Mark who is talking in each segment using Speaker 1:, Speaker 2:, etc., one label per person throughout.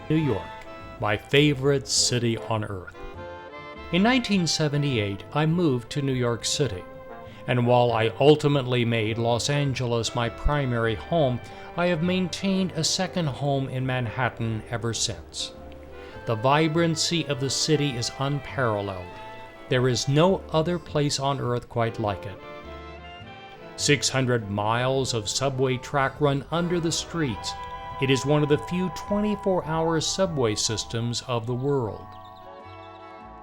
Speaker 1: New York, my favorite city on earth. In 1978, I moved to New York City, and while I ultimately made Los Angeles my primary home, I have maintained a second home in Manhattan ever since. The vibrancy of the city is unparalleled. There is no other place on earth quite like it. 600 miles of subway track run under the streets. It is one of the few 24-hour subway systems of the world.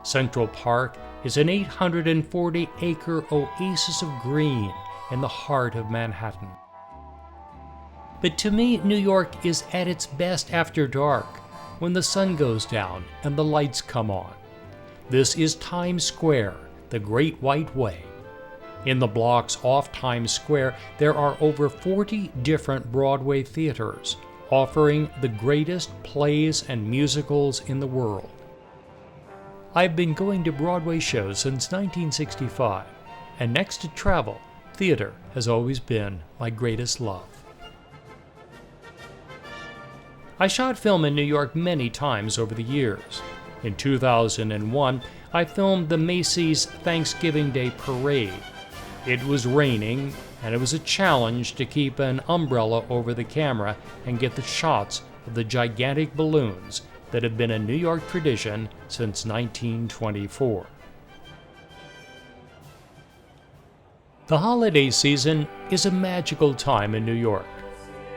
Speaker 1: Central Park is an 840-acre oasis of green in the heart of Manhattan. But to me, New York is at its best after dark, when the sun goes down and the lights come on. This is Times Square, the Great White Way. In the blocks off Times Square, there are over 40 different Broadway theaters, offering the greatest plays and musicals in the world. I've been going to Broadway shows since 1965, and next to travel, theater has always been my greatest love. I shot film in New York many times over the years. In 2001, I filmed the Macy's Thanksgiving Day Parade. It was raining, and it was a challenge to keep an umbrella over the camera and get the shots of the gigantic balloons that have been a New York tradition since 1924. The holiday season is a magical time in New York.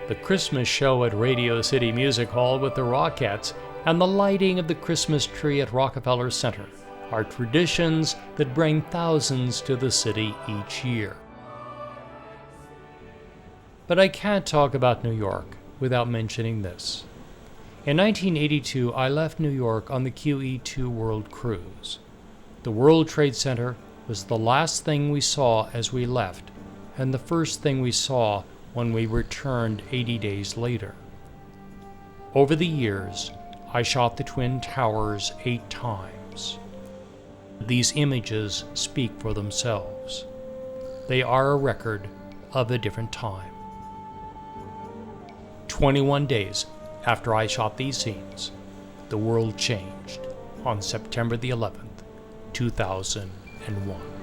Speaker 1: The Christmas show at Radio City Music Hall with the Rockettes and the lighting of the Christmas tree at Rockefeller Center are traditions that bring thousands to the city each year. But I can't talk about New York without mentioning this. In 1982, I left New York on the QE2 World Cruise. The World Trade Center was the last thing we saw as we left, and the first thing we saw when we returned 80 days later. Over the years, I shot the Twin Towers 8 times. These images speak for themselves. They are a record of a different time. 21 days after I shot these scenes, the world changed on September the 11th, 2001.